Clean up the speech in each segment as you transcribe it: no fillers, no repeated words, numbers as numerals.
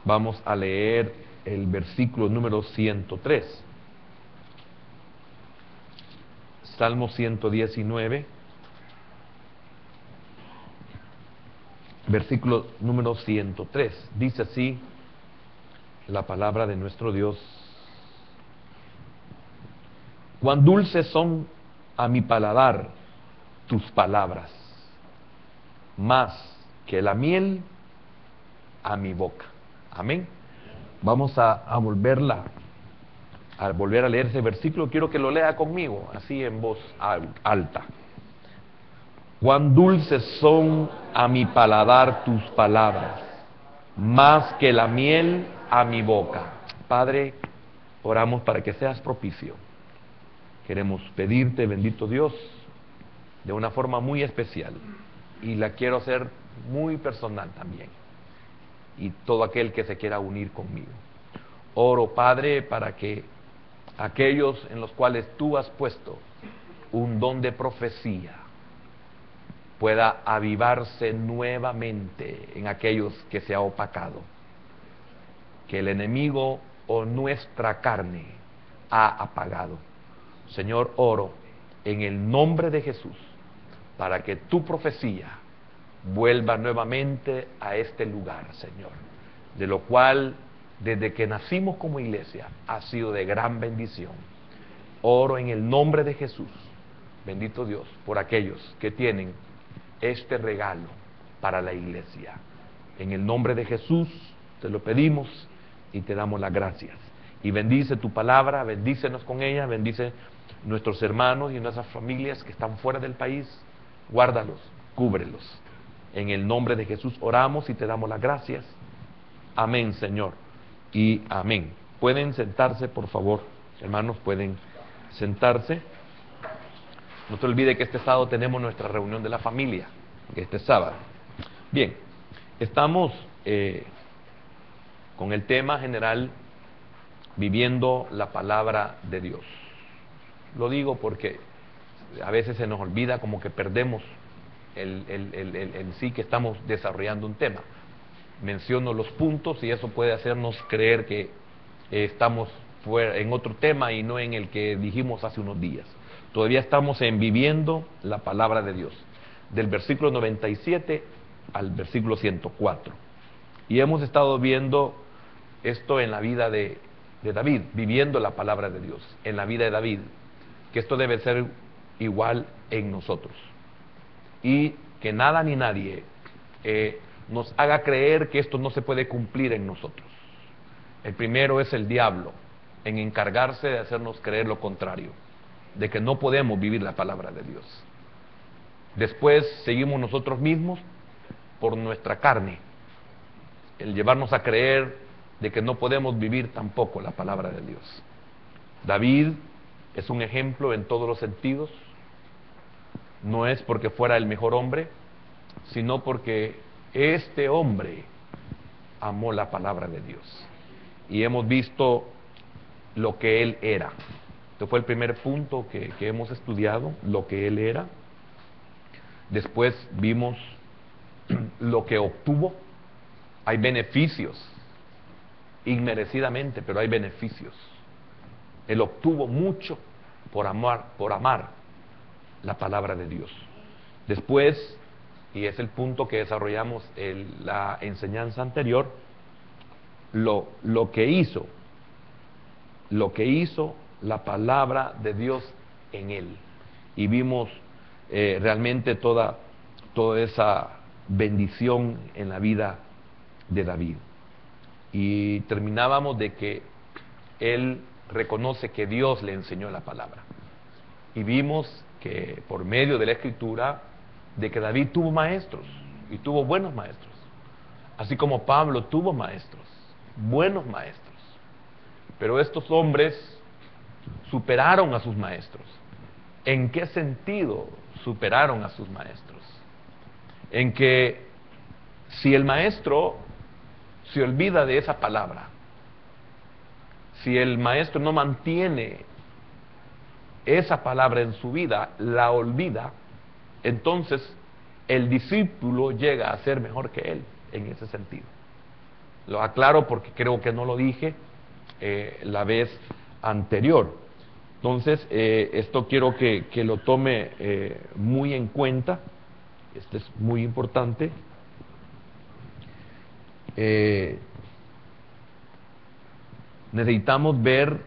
Vamos a leer el versículo número 103. Salmo 119, versículo número 103. Dice así la palabra de nuestro Dios: cuán dulces son a mi paladar tus palabras, más que la miel a mi boca. Amén. Vamos a volver a leer ese versículo. Quiero que lo lea conmigo, así en voz alta. Cuán dulces son a mi paladar tus palabras, más que la miel a mi boca. Padre, oramos para que seas propicio. Queremos pedirte, bendito Dios, de una forma muy especial, y la quiero hacer muy personal también, y todo aquel que se quiera unir conmigo. Oro, Padre, para que aquellos en los cuales tú has puesto un don de profecía pueda avivarse nuevamente en aquellos que se ha opacado, que el enemigo o nuestra carne ha apagado. Señor, oro en el nombre de Jesús para que tu profecía vuelva nuevamente a este lugar, Señor, de lo cual desde que nacimos como iglesia ha sido de gran bendición. Oro en el nombre de Jesús, bendito Dios, por aquellos que tienen este regalo para la iglesia. En el nombre de Jesús te lo pedimos y te damos las gracias. Y bendice tu palabra, bendícenos con ella, bendice nuestros hermanos y nuestras familias que están fuera del país. Guárdalos, cúbrelos. En el nombre de Jesús oramos y te damos las gracias. Amén, Señor, y amén. Pueden sentarse, por favor, hermanos, pueden sentarse. No te olvide que este sábado tenemos nuestra reunión de la familia, este sábado. Bien, estamos con el tema general, viviendo la palabra de Dios. Lo digo porque a veces se nos olvida, como que perdemos el sí que estamos desarrollando un tema. Menciono los puntos y eso puede hacernos creer que estamos en otro tema y no en el que dijimos hace unos días. Todavía estamos en viviendo la palabra de Dios, del versículo 97 al versículo 104. Y hemos estado viendo esto en la vida de David, viviendo la palabra de Dios, en la vida de David, que esto debe ser igual en nosotros. Y que nada ni nadie nos haga creer que esto no se puede cumplir en nosotros. El primero es el diablo, en encargarse de hacernos creer lo contrario, de que no podemos vivir la palabra de Dios. Después seguimos nosotros mismos por nuestra carne, el llevarnos a creer de que no podemos vivir tampoco la palabra de Dios. David es un ejemplo en todos los sentidos. No es porque fuera el mejor hombre, sino porque este hombre amó la palabra de Dios. Y hemos visto lo que él era. Este fue el primer punto que hemos estudiado, lo que él era. Después vimos lo que obtuvo. Hay beneficios, inmerecidamente, pero hay beneficios. Él obtuvo mucho por amar la palabra de Dios. Después, y es el punto que desarrollamos en la enseñanza anterior, lo que hizo la palabra de Dios en él. Y vimos realmente toda esa bendición en la vida de David. Y terminábamos de que él reconoce que Dios le enseñó la palabra. Y vimos que por medio de la Escritura, de que David tuvo maestros, y tuvo buenos maestros. Así como Pablo tuvo maestros, buenos maestros. Pero estos hombres superaron a sus maestros. ¿En qué sentido superaron a sus maestros? En que si el maestro se olvida de esa palabra, si el maestro no mantiene esa palabra en su vida, la olvida, entonces el discípulo llega a ser mejor que él en ese sentido. Lo aclaro porque creo que no lo dije la vez anterior. Entonces, esto quiero que lo tome muy en cuenta. Esto es muy importante. Necesitamos ver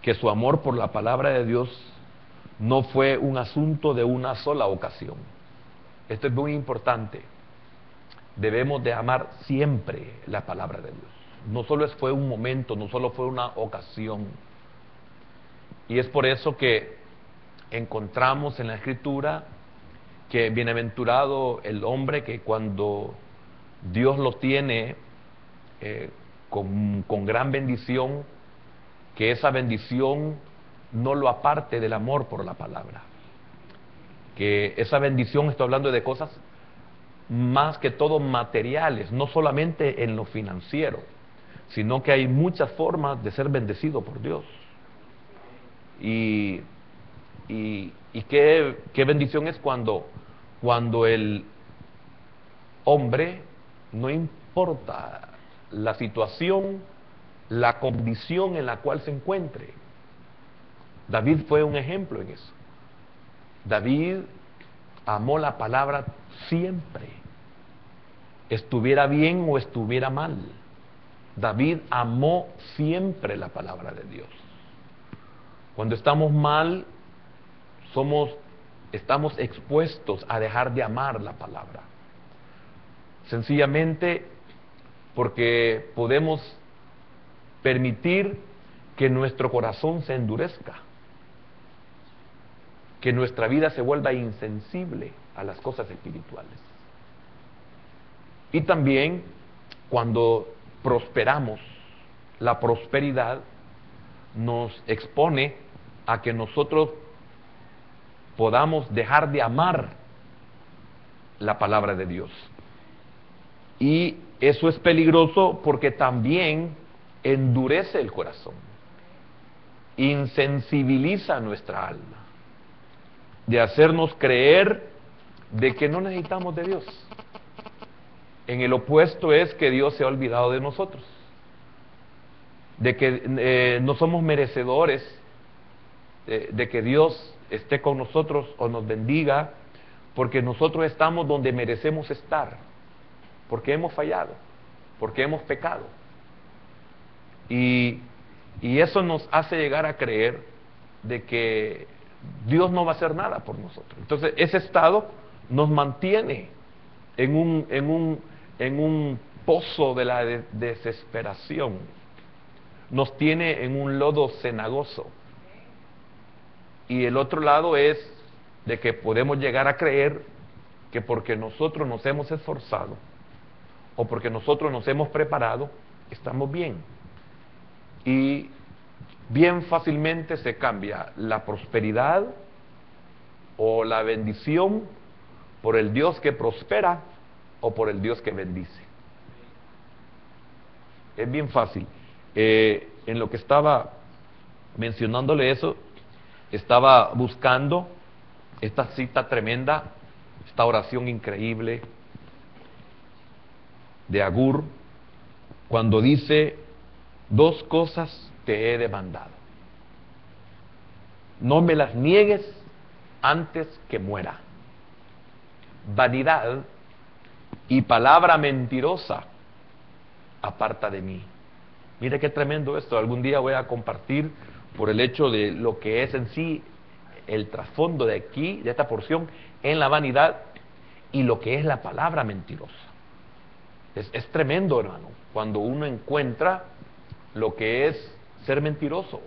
que su amor por la palabra de Dios no fue un asunto de una sola ocasión. Esto es muy importante. Debemos de amar siempre la palabra de Dios. No solo fue un momento, no solo fue una ocasión. Y es por eso que encontramos en la Escritura que bienaventurado el hombre que cuando Dios lo tiene con gran bendición, que esa bendición no lo aparte del amor por la palabra. Que esa bendición, estoy hablando de cosas más que todo materiales, no solamente en lo financiero, sino que hay muchas formas de ser bendecido por Dios. Y qué bendición es cuando el hombre, no importa la situación, la condición en la cual se encuentre. David fue un ejemplo en eso. David amó la palabra siempre, estuviera bien o estuviera mal. David amó siempre la palabra de Dios. Cuando estamos mal, estamos expuestos a dejar de amar la palabra. Sencillamente porque podemos permitir que nuestro corazón se endurezca, que nuestra vida se vuelva insensible a las cosas espirituales. Y también cuando prosperamos, la prosperidad nos expone a que nosotros podamos dejar de amar la palabra de Dios. Y eso es peligroso porque también endurece el corazón, insensibiliza nuestra alma, de hacernos creer de que no necesitamos de Dios. En el opuesto es que Dios se ha olvidado de nosotros, de que no somos merecedores de que Dios esté con nosotros o nos bendiga, porque nosotros estamos donde merecemos estar, porque hemos fallado, porque hemos pecado. Y eso nos hace llegar a creer de que Dios no va a hacer nada por nosotros. Entonces ese estado nos mantiene en un pozo de la desesperación, nos tiene en un lodo cenagoso. Y el otro lado es de que podemos llegar a creer que porque nosotros nos hemos esforzado o porque nosotros nos hemos preparado, estamos bien. Y bien fácilmente se cambia la prosperidad o la bendición por el Dios que prospera o por el Dios que bendice. Es bien fácil. En lo que estaba mencionándole eso, estaba buscando esta cita tremenda, esta oración increíble de Agur, cuando dice: dos cosas te he demandado, no me las niegues antes que muera: vanidad y palabra mentirosa aparta de mí. Mire qué tremendo esto. Algún día voy a compartir por el hecho de lo que es en sí el trasfondo de aquí, de esta porción, en la vanidad y lo que es la palabra mentirosa. Es tremendo, hermano, cuando uno encuentra lo que es ser mentiroso.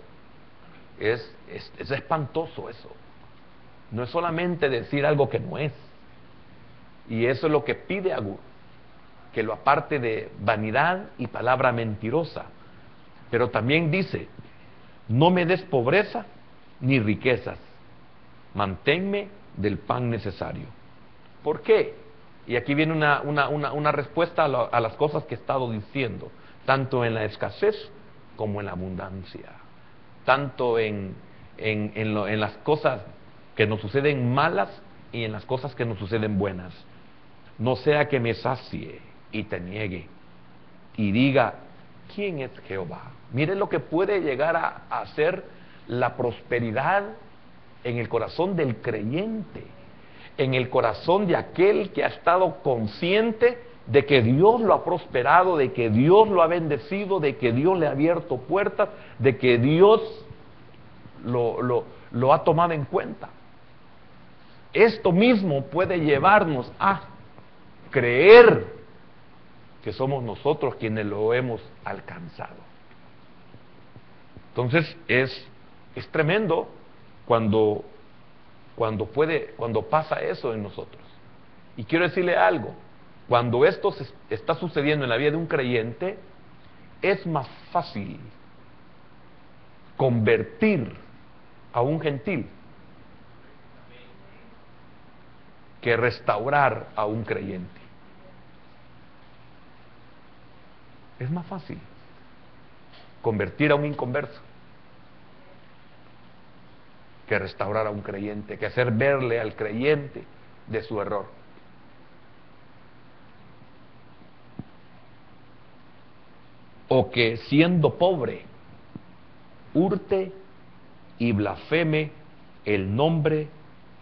Es espantoso eso. No es solamente decir algo que no es. Y eso es lo que pide Agur, que lo aparte de vanidad y palabra mentirosa. Pero también dice: no me des pobreza ni riquezas, manténme del pan necesario. ¿Por qué? Y aquí viene una respuesta a las cosas que he estado diciendo, tanto en la escasez como en la abundancia, tanto en las cosas que nos suceden malas y en las cosas que nos suceden buenas. No sea que me sacie y te niegue, y diga, ¿quién es Jehová? Mire lo que puede llegar a hacer la prosperidad en el corazón del creyente, en el corazón de aquel que ha estado consciente de que Dios lo ha prosperado, de que Dios lo ha bendecido, de que Dios le ha abierto puertas, de que Dios lo ha tomado en cuenta. Esto mismo puede llevarnos a creer que somos nosotros quienes lo hemos alcanzado. Entonces es tremendo cuando pasa eso en nosotros. Y quiero decirle algo, cuando esto está sucediendo en la vida de un creyente, es más fácil convertir a un gentil que restaurar a un creyente. Es más fácil convertir a un inconverso que restaurar a un creyente, que hacer verle al creyente de su error. O que siendo pobre, hurte y blasfeme el nombre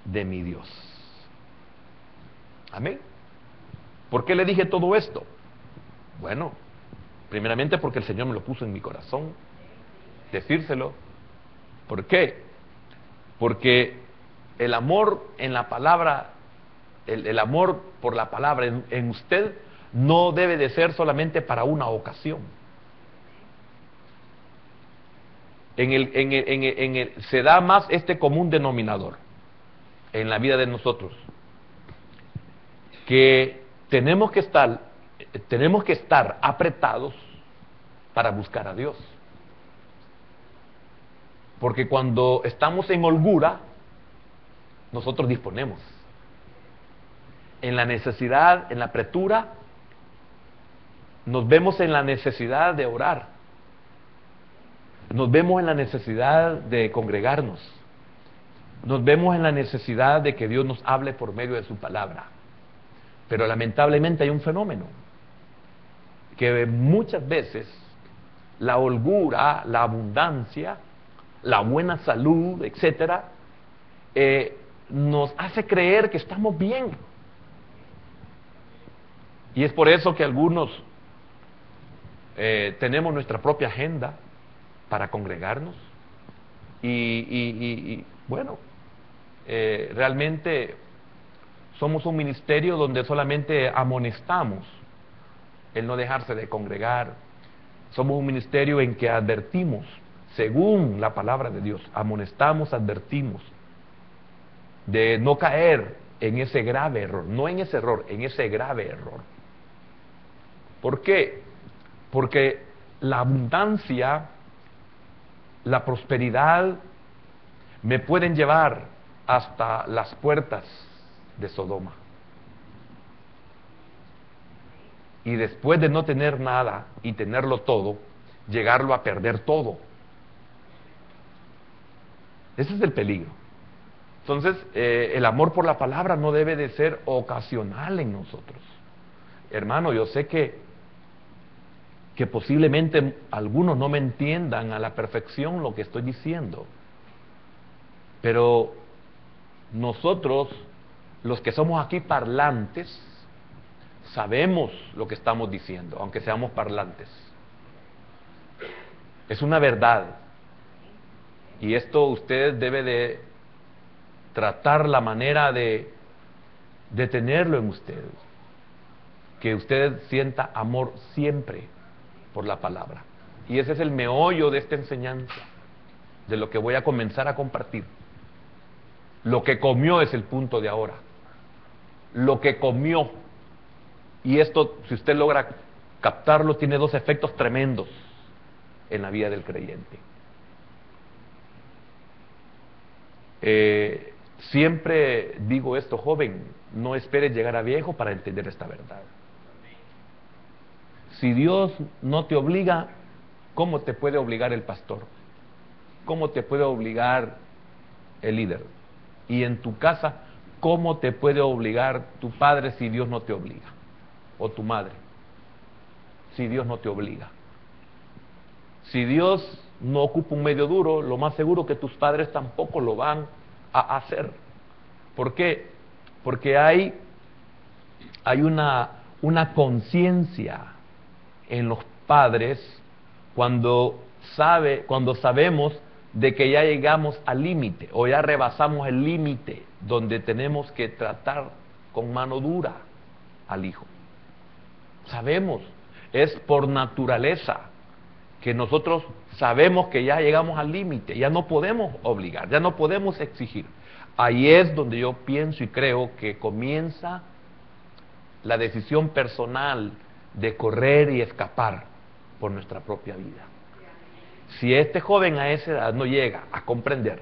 de mi Dios. Amén. ¿Por qué le dije todo esto? Bueno, primeramente porque el Señor me lo puso en mi corazón, decírselo. ¿Por qué? Porque el amor en la palabra, el amor por la palabra en usted no debe de ser solamente para una ocasión. Se da más este común denominador en la vida de nosotros, que tenemos que estar apretados para buscar a Dios. Porque cuando estamos en holgura, nosotros disponemos. En la necesidad, en la apretura, nos vemos en la necesidad de orar. Nos vemos en la necesidad de congregarnos. Nos vemos en la necesidad de que Dios nos hable por medio de su palabra. Pero lamentablemente hay un fenómeno, que muchas veces la holgura, la abundancia, la buena salud, etcétera, nos hace creer que estamos bien. Y es por eso que algunos tenemos nuestra propia agenda para congregarnos y bueno, realmente somos un ministerio donde solamente amonestamos el no dejarse de congregar. Somos un ministerio en que advertimos, según la palabra de Dios, amonestamos, advertimos de no caer en ese grave error, no en ese error, en ese grave error. ¿Por qué? Porque la abundancia, la prosperidad me pueden llevar hasta las puertas de Sodoma. Y después de no tener nada y tenerlo todo, llegarlo a perder todo. Ese es el peligro. Entonces, el amor por la palabra no debe de ser ocasional en nosotros. Hermano, yo sé que posiblemente algunos no me entiendan a la perfección lo que estoy diciendo, pero nosotros, los que somos aquí parlantes, sabemos lo que estamos diciendo, aunque seamos parlantes. Es una verdad. Y esto usted debe de tratar la manera de tenerlo en usted. Que usted sienta amor siempre por la palabra. Y ese es el meollo de esta enseñanza, de lo que voy a comenzar a compartir. Lo que comió es el punto de ahora. Lo que comió. Y esto, si usted logra captarlo, tiene dos efectos tremendos en la vida del creyente. Siempre digo esto, joven, no esperes llegar a viejo para entender esta verdad. Si Dios no te obliga, ¿cómo te puede obligar el pastor? ¿Cómo te puede obligar el líder? Y en tu casa, ¿cómo te puede obligar tu padre si Dios no te obliga? O tu madre. si Dios no te obliga. Si Dios no ocupa un medio duro, lo más seguro que tus padres tampoco lo van a hacer. ¿Por qué? Porque hay una conciencia en los padres cuando sabemos de que ya llegamos al límite o ya rebasamos el límite donde tenemos que tratar con mano dura al hijo. Sabemos, es por naturaleza que nosotros sabemos que ya llegamos al límite, ya no podemos obligar, ya no podemos exigir. Ahí es donde yo pienso y creo que comienza la decisión personal de correr y escapar por nuestra propia vida. Si este joven a esa edad no llega a comprender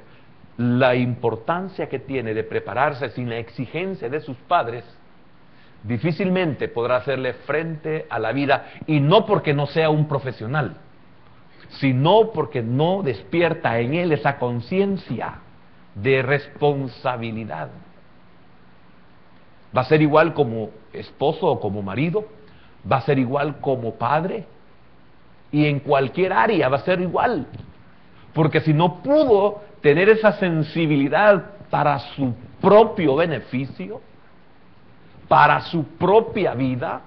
la importancia que tiene de prepararse sin la exigencia de sus padres, difícilmente podrá hacerle frente a la vida, y no porque no sea un profesional, sino porque no despierta en él esa conciencia de responsabilidad. Va a ser igual como esposo o como marido, va a ser igual como padre, y en cualquier área va a ser igual, porque si no pudo tener esa sensibilidad para su propio beneficio, para su propia vida,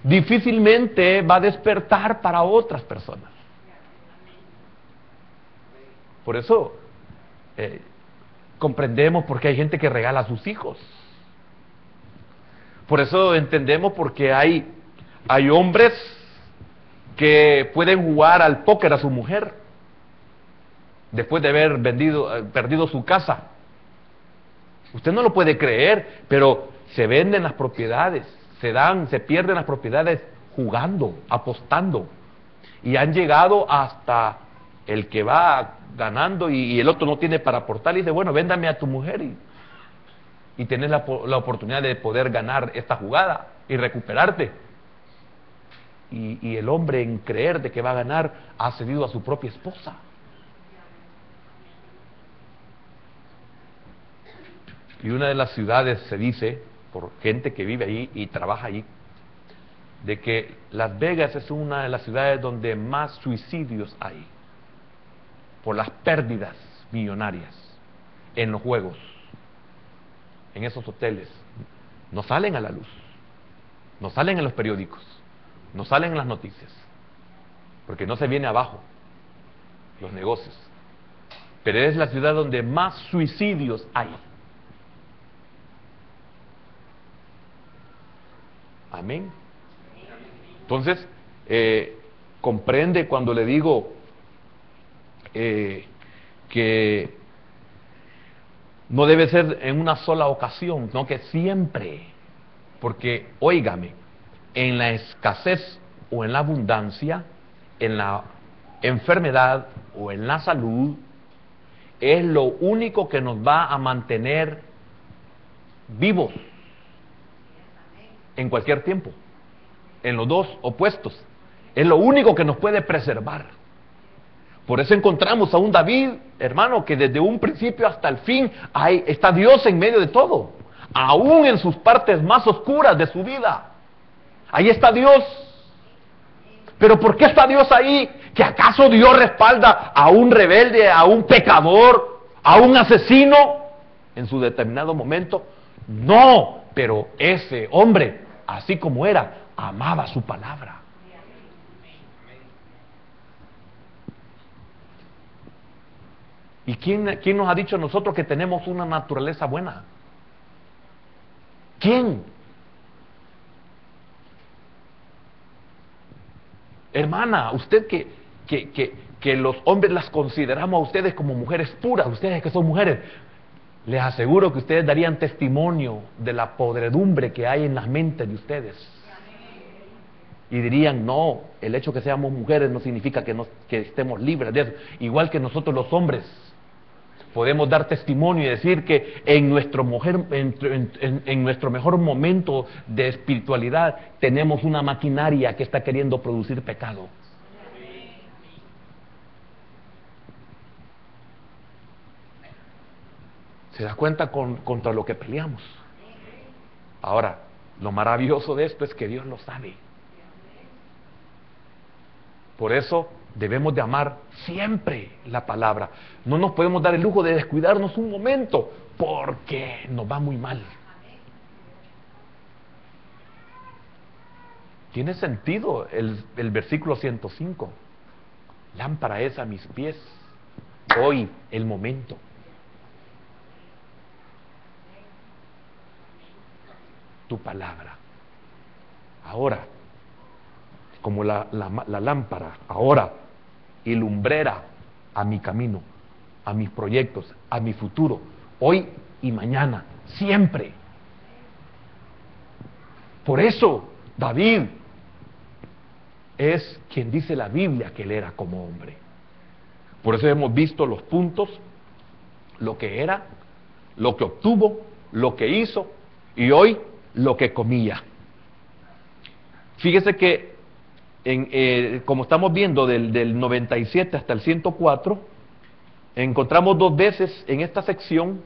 difícilmente va a despertar para otras personas. Por eso comprendemos por qué hay gente que regala a sus hijos. Por eso entendemos por qué hay hombres que pueden jugar al póker a su mujer después de haber perdido su casa. Usted no lo puede creer, pero se venden las propiedades, se pierden las propiedades jugando, apostando, y han llegado hasta el que va ganando y el otro no tiene para aportar, y dice, bueno, véndame a tu mujer y tenés la oportunidad de poder ganar esta jugada y recuperarte. Y el hombre, en creer de que va a ganar, ha cedido a su propia esposa. Y una de las ciudades, se dice, por gente que vive allí y trabaja allí, de que Las Vegas es una de las ciudades donde más suicidios hay, por las pérdidas millonarias en los juegos, en esos hoteles. No salen a la luz, no salen en los periódicos, no salen en las noticias, porque no se viene abajo los negocios. Pero es la ciudad donde más suicidios hay. Amén. Entonces, comprende cuando le digo que no debe ser en una sola ocasión, no, que siempre. Porque, óigame, en la escasez o en la abundancia, en la enfermedad o en la salud, es lo único que nos va a mantener vivos en cualquier tiempo, en los dos opuestos. Es lo único que nos puede preservar. Por eso encontramos a un David, hermano, que desde un principio hasta el fin está Dios en medio de todo, aún en sus partes más oscuras de su vida. Ahí está Dios. Pero ¿por qué está Dios ahí? ¿Que acaso Dios respalda a un rebelde, a un pecador, a un asesino en su determinado momento? No, pero ese hombre, así como era, amaba su palabra. ¿Y quién nos ha dicho a nosotros que tenemos una naturaleza buena? ¿Quién? Hermana, usted que los hombres las consideramos a ustedes como mujeres puras, ustedes que son mujeres, les aseguro que ustedes darían testimonio de la podredumbre que hay en las mentes de ustedes. Y dirían, no, el hecho que seamos mujeres no significa que estemos libres de eso. Igual que nosotros los hombres podemos dar testimonio y decir que en nuestro mejor momento de espiritualidad tenemos una maquinaria que está queriendo producir pecado. ¿Se da cuenta contra lo que peleamos? Ahora, lo maravilloso de esto es que Dios lo sabe. Por eso debemos de amar siempre la palabra. No nos podemos dar el lujo de descuidarnos un momento, porque nos va muy mal. Tiene sentido el versículo 105. Lámpara es a mis pies, hoy el momento. Tu palabra. Ahora, como la lámpara, ahora, y lumbrera a mi camino, a mis proyectos, a mi futuro, hoy y mañana, siempre. Por eso, David es quien dice la Biblia que él era como hombre. Por eso hemos visto los puntos, lo que era, lo que obtuvo, lo que hizo, y hoy lo que comía. Fíjese que como estamos viendo del 97 hasta el 104, encontramos dos veces en esta sección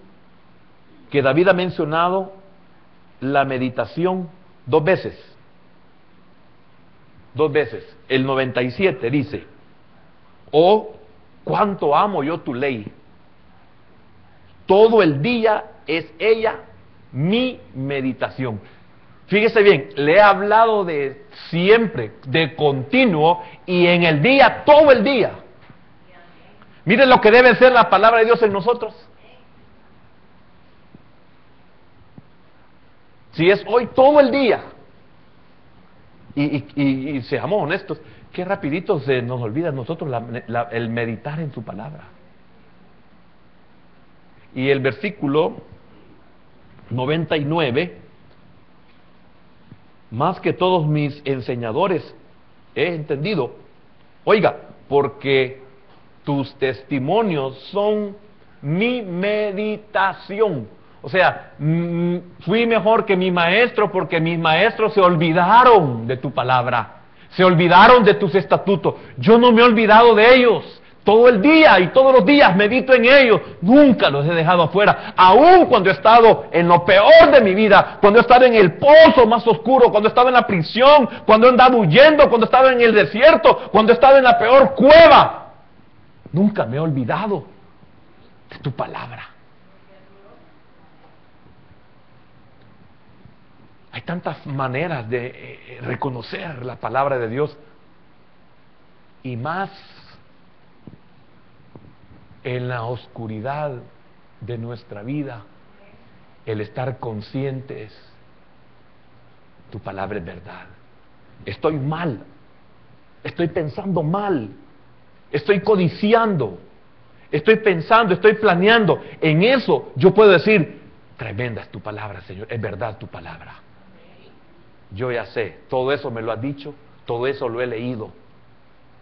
que David ha mencionado la meditación dos veces. El 97 dice: oh, cuánto amo yo tu ley, todo el día es ella mi meditación. Fíjese bien, le he hablado de siempre, de continuo, y en el día, todo el día. Miren lo que debe ser la palabra de Dios en nosotros. Si es hoy, todo el día. Y seamos honestos, qué rapidito se nos olvida a nosotros el meditar en su palabra. Y el versículo 99, más que todos mis enseñadores he entendido, oiga, porque tus testimonios son mi meditación. O sea, fui mejor que mi maestro, porque mis maestros se olvidaron de tu palabra, se olvidaron de tus estatutos. Yo no me he olvidado de ellos. Todo el día y todos los días medito en ellos. Nunca los he dejado afuera. Aún cuando he estado en lo peor de mi vida, cuando he estado en el pozo más oscuro, cuando he estado en la prisión, cuando he andado huyendo, cuando he estado en el desierto, cuando he estado en la peor cueva, nunca me he olvidado de tu palabra. Hay tantas maneras de reconocer la palabra de Dios, y más en la oscuridad de nuestra vida, el estar conscientes, tu palabra es verdad. Estoy mal, estoy pensando mal, estoy codiciando, estoy pensando, estoy planeando. En eso yo puedo decir: tremenda es tu palabra, Señor, es verdad tu palabra. Yo ya sé, todo eso me lo has dicho, todo eso lo he leído,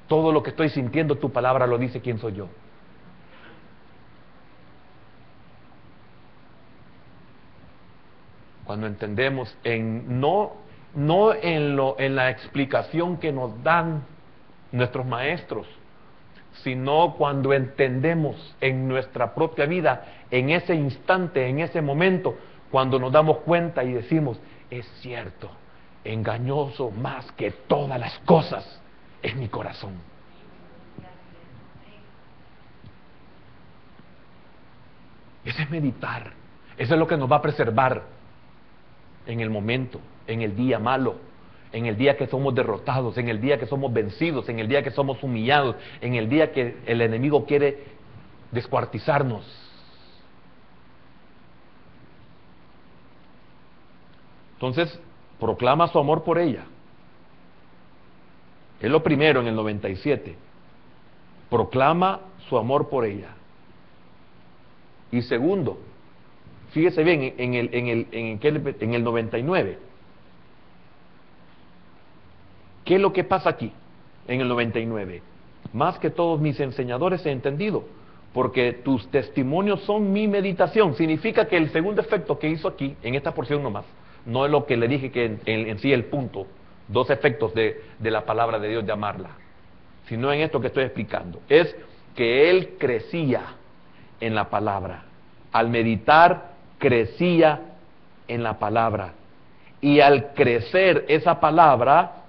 todo lo que estoy sintiendo, tu palabra lo dice. ¿Quién soy yo? Cuando entendemos no en la explicación que nos dan nuestros maestros, sino cuando entendemos en nuestra propia vida, en ese instante, en ese momento, cuando nos damos cuenta y decimos: es cierto, engañoso más que todas las cosas es mi corazón. Ese es meditar, eso es lo que nos va a preservar en el momento, en el día malo, en el día que somos derrotados, en el día que somos vencidos, en el día que somos humillados, en el día que el enemigo quiere descuartizarnos. Entonces, proclama su amor por ella. Es lo primero en el 97. Proclama su amor por ella. Y segundo, fíjese bien, en el 99. ¿Qué es lo que pasa aquí? En el 99. Más que todos mis enseñadores he entendido, porque tus testimonios son mi meditación. Significa que el segundo efecto que hizo aquí, en esta porción nomás, no es lo que le dije que en sí el punto, dos efectos de la palabra de Dios de amarla, sino en esto que estoy explicando. Es que él crecía en la palabra. Al meditar, crecía en la palabra. Y al crecer esa palabra,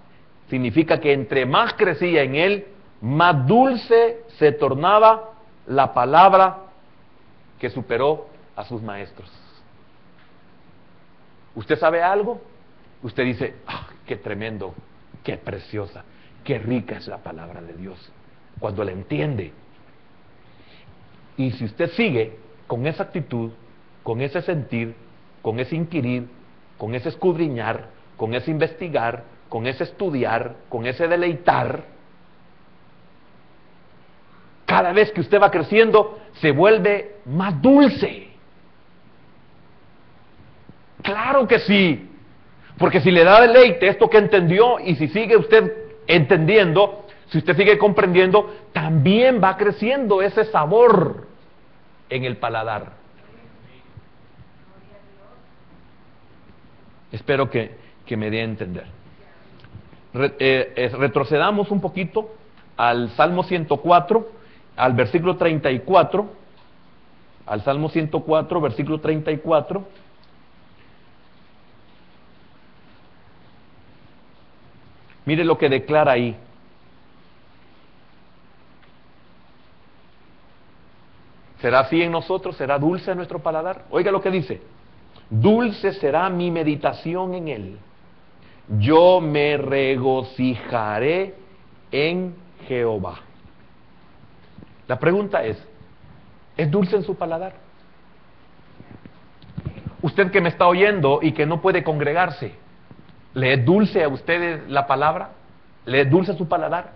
significa que entre más crecía en él, más dulce se tornaba la palabra que superó a sus maestros. ¿Usted sabe algo? Usted dice, ¡ah, qué tremendo, qué preciosa, qué rica es la palabra de Dios! Cuando la entiende. Y si usted sigue con esa actitud, con ese sentir, con ese inquirir, con ese escudriñar, con ese investigar, con ese estudiar, con ese deleitar, cada vez que usted va creciendo, se vuelve más dulce. Claro que sí, porque si le da deleite esto que entendió, y si sigue usted entendiendo, si usted sigue comprendiendo, también va creciendo ese sabor en el paladar. Espero que me dé a entender. Retrocedamos un poquito al Salmo 104, al versículo 34, al Salmo 104, versículo 34. Mire lo que declara ahí. ¿Será así en nosotros? ¿Será dulce nuestro paladar? Oiga lo que dice. Dulce será mi meditación en él. Yo me regocijaré en Jehová. La pregunta es dulce en su paladar? Usted que me está oyendo y que no puede congregarse, ¿le es dulce a usted la palabra? ¿Le es dulce su paladar?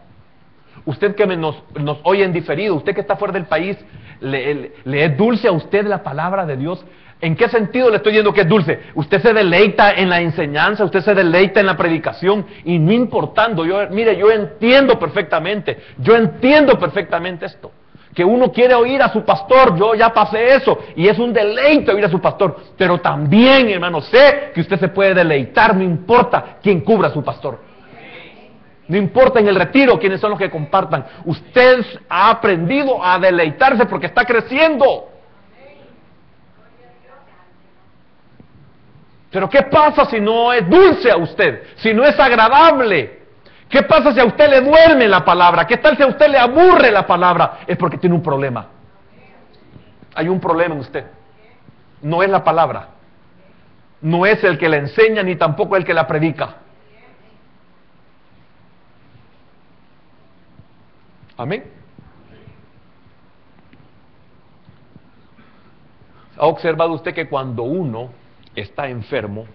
Usted que nos oye en diferido, usted que está fuera del país, ¿le es dulce a usted la palabra de Dios? ¿En qué sentido le estoy diciendo que es dulce? Usted se deleita en la enseñanza, usted se deleita en la predicación, y no importando, yo entiendo perfectamente esto, que uno quiere oír a su pastor. Yo ya pasé eso, y es un deleite oír a su pastor, pero también, hermano, sé que usted se puede deleitar, no importa quién cubra a su pastor. No importa en el retiro quiénes son los que compartan. Usted ha aprendido a deleitarse porque está creciendo. Pero ¿qué pasa si no es dulce a usted? Si no es agradable. ¿Qué pasa si a usted le duerme la palabra? ¿Qué tal si a usted le aburre la palabra? Es porque tiene un problema. Hay un problema en usted. No es la palabra. No es el que la enseña ni tampoco el que la predica. Amén. ¿Ha observado usted que cuando uno está enfermo,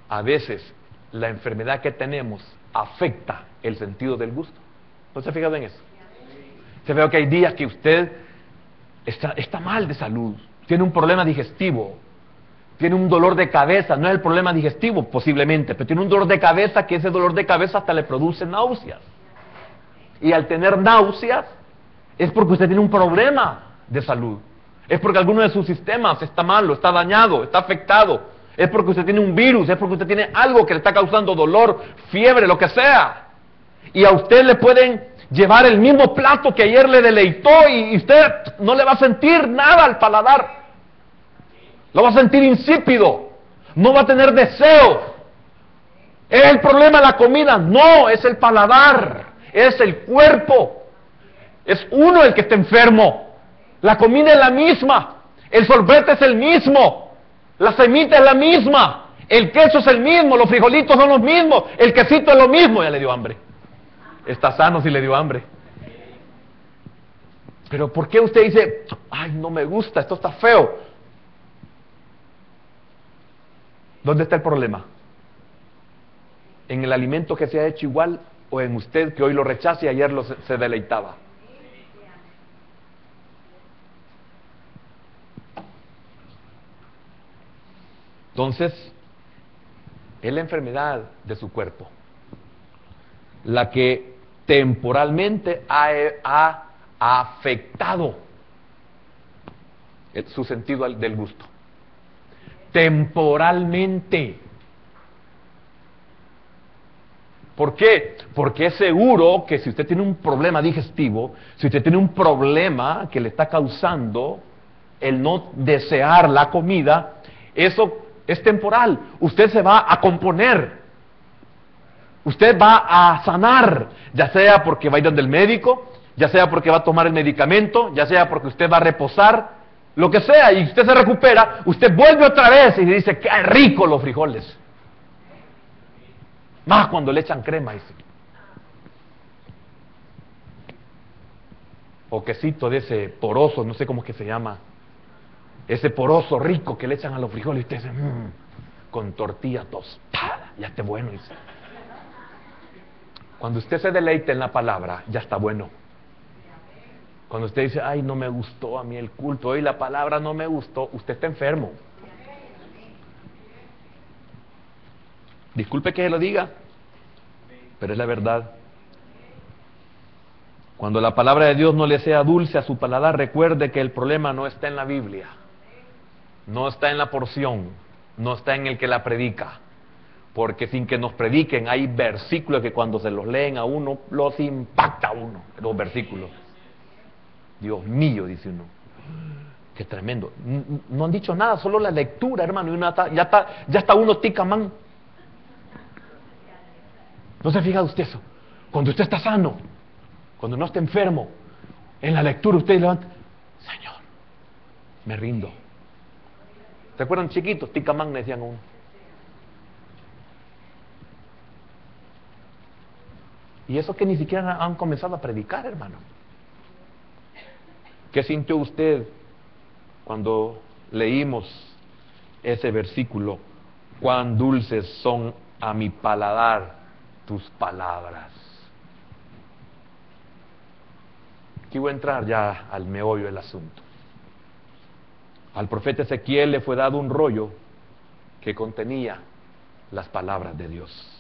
a veces la enfermedad que tenemos afecta el sentido del gusto? ¿No se ha fijado en eso? Se ve que hay días que usted está mal de salud, tiene un problema digestivo, tiene un dolor de cabeza. No es el problema digestivo posiblemente, pero tiene un dolor de cabeza, que ese dolor de cabeza hasta le produce náuseas. Y al tener náuseas es porque usted tiene un problema de salud. Es porque alguno de sus sistemas está malo, está dañado, está afectado. Es porque usted tiene un virus, es porque usted tiene algo que le está causando dolor, fiebre, lo que sea. Y a usted le pueden llevar el mismo plato que ayer le deleitó, y usted no le va a sentir nada al paladar. Lo va a sentir insípido. No va a tener deseo. ¿Es el problema la comida? No, es el paladar. Es el cuerpo. Es uno el que está enfermo. La comida es la misma. El sorbete es el mismo. La semita es la misma. El queso es el mismo. Los frijolitos son los mismos. El quesito es lo mismo. Ya le dio hambre. Está sano si le dio hambre. Pero ¿por qué usted dice, ay, no me gusta, esto está feo? ¿Dónde está el problema? ¿En el alimento que se ha hecho igual, o en usted que hoy lo rechaza y ayer se deleitaba? Entonces, es la enfermedad de su cuerpo la que temporalmente ha afectado su sentido del gusto. Temporalmente. ¿Por qué? Porque es seguro que si usted tiene un problema digestivo, si usted tiene un problema que le está causando el no desear la comida, eso es temporal. Usted se va a componer. Usted va a sanar, ya sea porque va a ir donde el médico, ya sea porque va a tomar el medicamento, ya sea porque usted va a reposar, lo que sea, y usted se recupera, usted vuelve otra vez y dice, qué rico los frijoles. Más cuando le echan crema, dice. O quesito de ese poroso, no sé cómo es que se llama, ese poroso rico que le echan a los frijoles, y usted dice, con tortilla tostada, ya está bueno, dice. Cuando usted se deleita en la palabra, ya está bueno. Cuando usted dice, ay, no me gustó a mí el culto, hoy la palabra no me gustó, usted está enfermo. Disculpe que se lo diga, pero es la verdad. Cuando la palabra de Dios no le sea dulce a su paladar, recuerde que el problema no está en la Biblia, no está en la porción, no está en el que la predica. Porque sin que nos prediquen, hay versículos que cuando se los leen a uno, los impacta a uno, los versículos. Dios mío, dice uno. Qué tremendo. No han dicho nada, solo la lectura, hermano. Y ya está uno ticamán. ¿No se fija usted eso? Cuando usted está sano, cuando no está enfermo, en la lectura usted levanta, Señor, me rindo. ¿Se acuerdan chiquitos? Ticamán me decían a uno. Y eso que ni siquiera han comenzado a predicar, hermano. ¿Qué sintió usted cuando leímos ese versículo? Cuán dulces son a mi paladar tus palabras. Aquí voy a entrar ya al meollo del asunto. Al profeta Ezequiel le fue dado un rollo que contenía las palabras de Dios.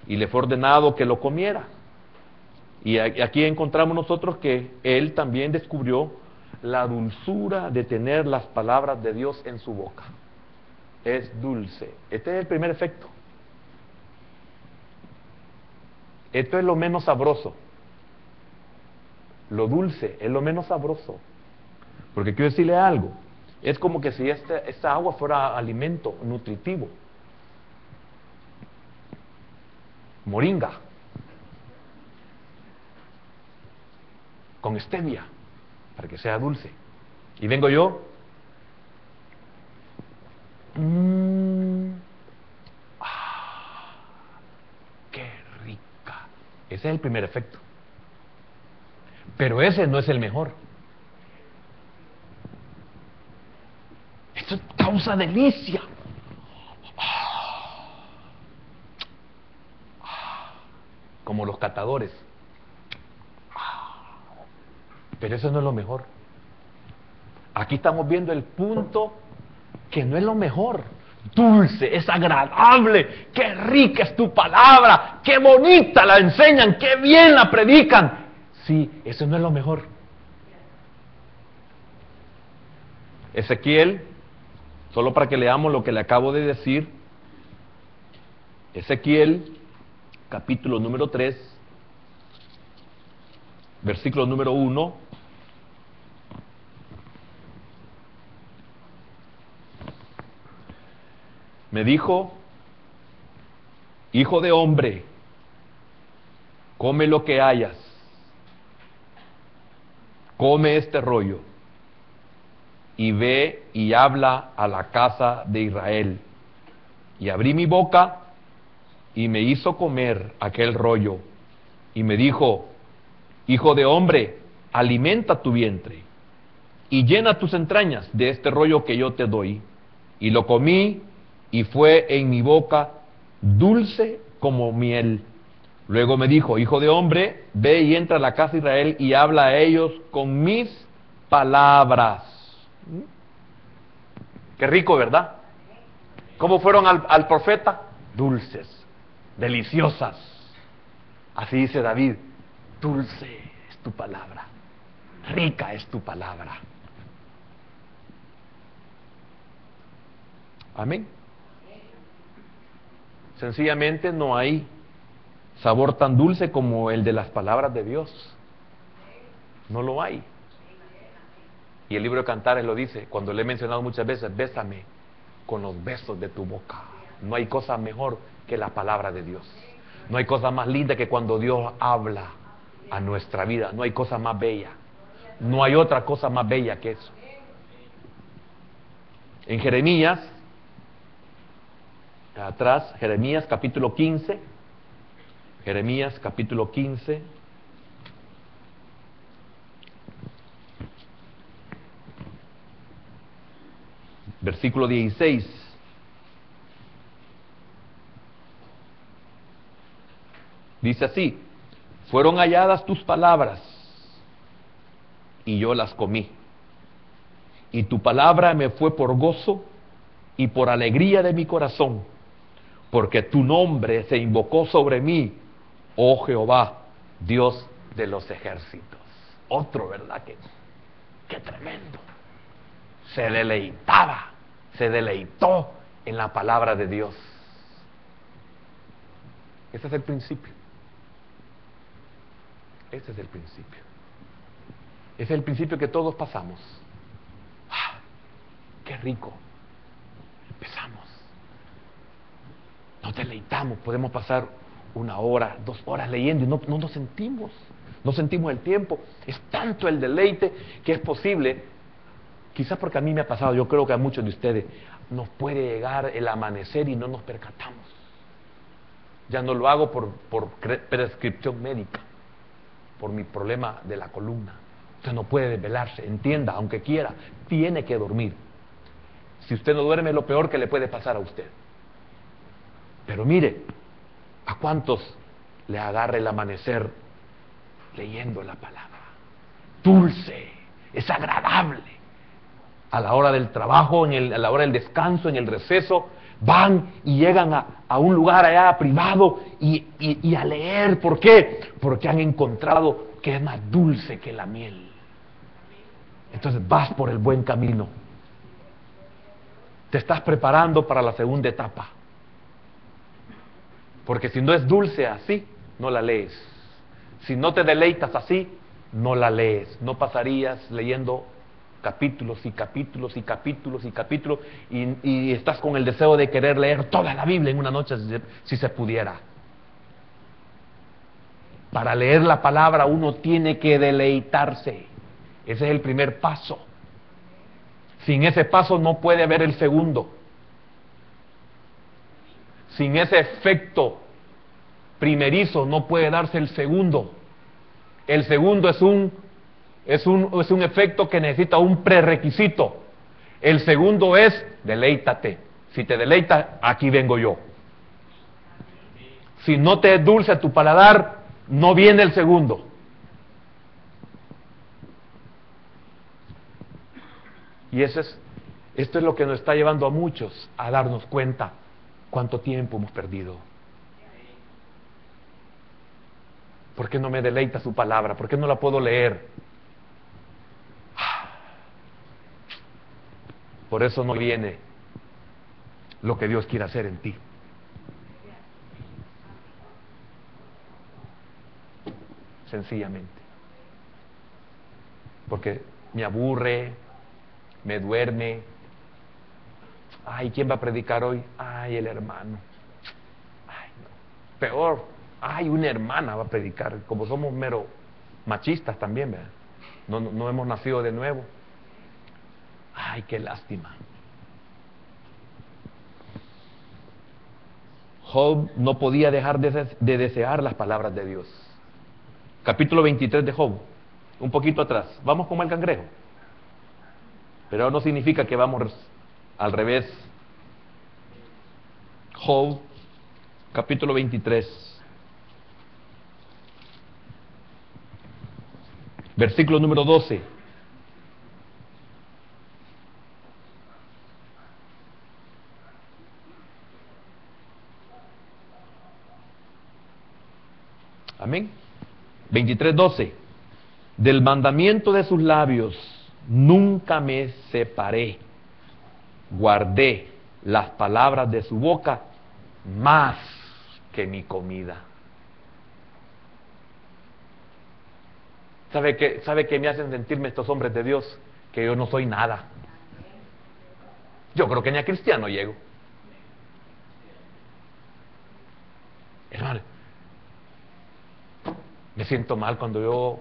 Y le fue ordenado que lo comiera. Y aquí encontramos nosotros que él también descubrió la dulzura de tener las palabras de Dios en su boca. Es dulce. Este es el primer efecto. Esto es lo menos sabroso. Lo dulce es lo menos sabroso. Porque quiero decirle algo. Es como que si esta agua fuera alimento nutritivo. Moringa. Con stevia. Para que sea dulce. Y vengo yo. ¡Qué rica! Ese es el primer efecto. Pero ese no es el mejor. Esto causa delicia. Como los catadores. Pero eso no es lo mejor. Aquí estamos viendo el punto que no es lo mejor. Dulce, es agradable, qué rica es tu palabra, qué bonita la enseñan, qué bien la predican. Sí, eso no es lo mejor. Ezequiel, solo para que leamos lo que le acabo de decir, Ezequiel, capítulo número 3, versículo número 1. Me dijo, hijo de hombre, come lo que hayas, come este rollo, y ve y habla a la casa de Israel. Y abrí mi boca, y me hizo comer aquel rollo, y me dijo, hijo de hombre, alimenta tu vientre, y llena tus entrañas de este rollo que yo te doy. Y lo comí, y fue en mi boca dulce como miel. Luego me dijo, hijo de hombre, ve y entra a la casa de Israel y habla a ellos con mis palabras. Qué rico, ¿verdad? ¿Cómo fueron al profeta? Dulces, deliciosas. Así dice David, dulce es tu palabra, rica es tu palabra. Amén. Sencillamente no hay sabor tan dulce como el de las palabras de Dios. No lo hay. Y el libro de Cantares lo dice, cuando le he mencionado muchas veces, bésame con los besos de tu boca. No hay cosa mejor que la palabra de Dios. No hay cosa más linda que cuando Dios habla a nuestra vida. No hay cosa más bella. No hay otra cosa más bella que eso. En Jeremías, atrás, Jeremías capítulo 15. Jeremías capítulo 15. Versículo 16. Dice así: fueron halladas tus palabras y yo las comí. Y tu palabra me fue por gozo y por alegría de mi corazón, porque tu nombre se invocó sobre mí, oh Jehová, Dios de los ejércitos. Otro, ¿verdad? Qué tremendo. Se deleitó en la palabra de Dios. Ese es el principio. Ese es el principio. Ese es el principio que todos pasamos. ¡Ah! ¡Qué rico! Empezamos. Nos deleitamos. Podemos pasar 1 hora, 2 horas leyendo y no nos sentimos. No sentimos el tiempo. Es tanto el deleite que es posible. Quizás porque a mí me ha pasado, yo creo que a muchos de ustedes, nos puede llegar el amanecer y no nos percatamos. Ya no lo hago por prescripción médica, por mi problema de la columna. Usted no puede desvelarse, entienda, aunque quiera, tiene que dormir. Si usted no duerme, es lo peor que le puede pasar a usted. Pero mire, ¿a cuántos le agarra el amanecer leyendo la palabra? Dulce, es agradable. A la hora del trabajo, a la hora del descanso, en el receso, van y llegan a un lugar allá privado y a leer. ¿Por qué? Porque han encontrado que es más dulce que la miel. Entonces vas por el buen camino. Te estás preparando para la segunda etapa. Porque si no es dulce así, no la lees. Si no te deleitas así, no la lees. No pasarías leyendo capítulos y capítulos y capítulos y capítulos y estás con el deseo de querer leer toda la Biblia en una noche si se pudiera. Para leer la palabra uno tiene que deleitarse. Ese es el primer paso. Sin ese paso no puede haber el segundo. Sin ese efecto primerizo no puede darse el segundo. El segundo es un efecto que necesita un prerequisito. El segundo es deleítate. Si te deleitas, aquí vengo yo. Si no te es dulce tu paladar, no viene el segundo. Y esto es lo que nos está llevando a muchos a darnos cuenta cuánto tiempo hemos perdido. ¿Por qué no me deleita su palabra? ¿Por qué no la puedo leer? Por eso no viene lo que Dios quiere hacer en ti. Sencillamente. Porque me aburre, me duerme. Ay, ¿quién va a predicar hoy? Ay, el hermano. Ay, no. Peor, ay, una hermana va a predicar. Como somos mero machistas también, ¿verdad? No hemos nacido de nuevo. Ay, qué lástima. Job no podía dejar de desear las palabras de Dios. Capítulo 23 de Job, un poquito atrás. Vamos como el cangrejo. Pero no significa que vamos al revés. Job, capítulo 23, versículo número 12. Amén. 23:12. Del mandamiento de sus labios nunca me separé. Guardé las palabras de su boca más que mi comida. ¿Sabe qué me hacen sentirme estos hombres de Dios? Que yo no soy nada. Yo creo que ni a cristiano llego. Hermano, Me siento mal cuando yo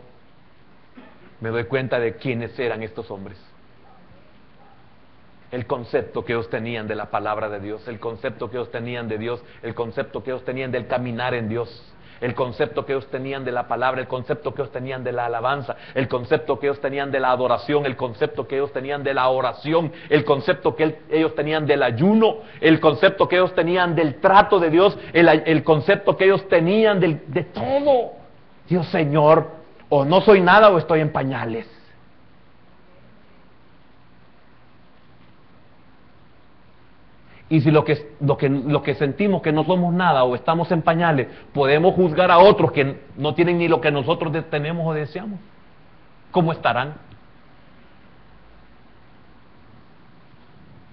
me doy cuenta de quiénes eran estos hombres. El concepto que ellos tenían de la palabra de Dios, el concepto que ellos tenían de Dios, el concepto que ellos tenían del caminar en Dios, el concepto que ellos tenían de la palabra, el concepto que ellos tenían de la alabanza, el concepto que ellos tenían de la adoración, el concepto que ellos tenían de la oración, el concepto que ellos tenían del ayuno, el concepto que ellos tenían del trato de Dios, el concepto que ellos tenían de todo. Dios, Señor, o no soy nada o estoy en pañales. Y si lo que sentimos que no somos nada o estamos en pañales, podemos juzgar a otros que no tienen ni lo que nosotros tenemos o deseamos, ¿cómo estarán?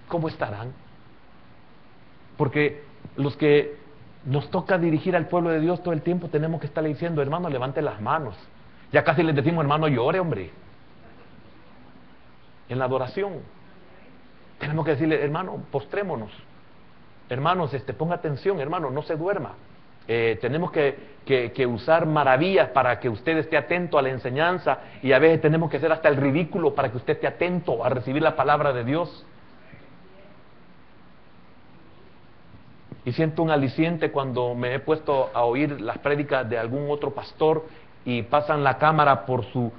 ¿Cómo estarán? Porque los que nos toca dirigir al pueblo de Dios todo el tiempo tenemos que estarle diciendo, hermano, levante las manos. Ya casi les decimos, hermano, llore, hombre. En la adoración. Tenemos que decirle, hermano, postrémonos. Hermanos, ponga atención, hermano, no se duerma. Tenemos que usar maravillas para que usted esté atento a la enseñanza, y a veces tenemos que hacer hasta el ridículo para que usted esté atento a recibir la palabra de Dios. Y siento un aliciente cuando me he puesto a oír las prédicas de algún otro pastor y pasan la cámara por su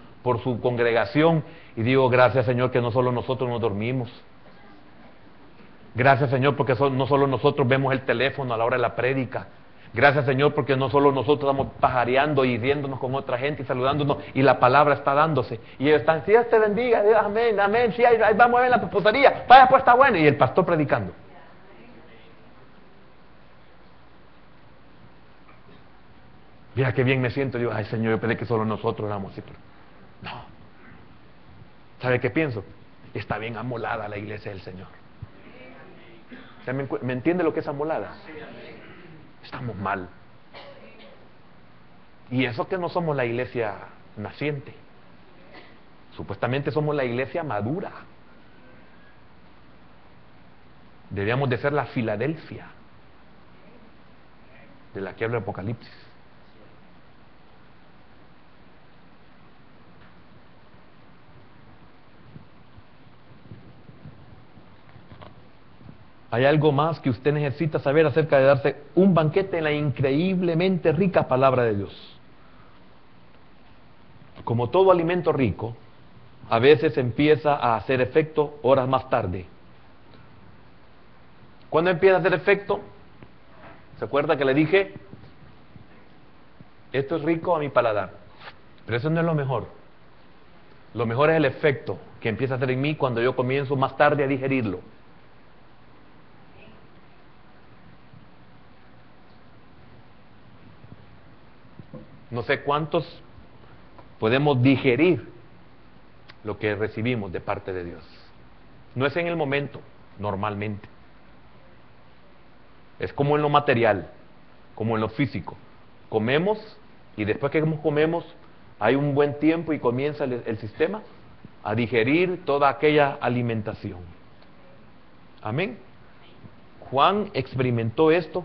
congregación, y digo, gracias, Señor, que no solo nosotros nos dormimos. Gracias, Señor, porque no solo nosotros vemos el teléfono a la hora de la prédica. Gracias, Señor, porque no solo nosotros estamos pajareando y riéndonos con otra gente y saludándonos, y la palabra está dándose. Y ellos están, si Dios te bendiga, amén, amén, sí, ahí vamos a ver la pupusería, vaya, pues está bueno. Y el pastor predicando. Mira qué bien me siento. Yo, ay, Señor, yo pensé que solo nosotros éramos así, pero no. ¿Sabe qué pienso? Está bien amolada la iglesia del Señor. ¿Me entiende lo que es amolada? Estamos mal. Y eso que no somos la iglesia naciente. Supuestamente somos la iglesia madura. Deberíamos de ser la Filadelfia de la que habla el Apocalipsis. Hay algo más que usted necesita saber acerca de darse un banquete en la increíblemente rica palabra de Dios. Como todo alimento rico, a veces empieza a hacer efecto horas más tarde. ¿Cuándo empieza a hacer efecto? ¿Se acuerda que le dije? Esto es rico a mi paladar. Pero eso no es lo mejor. Lo mejor es el efecto que empieza a hacer en mí cuando yo comienzo más tarde a digerirlo. No sé cuántos podemos digerir lo que recibimos de parte de Dios. No es en el momento, normalmente. Es como en lo material, como en lo físico. Comemos y después que comemos hay un buen tiempo y comienza el sistema a digerir toda aquella alimentación. Amén. Juan experimentó esto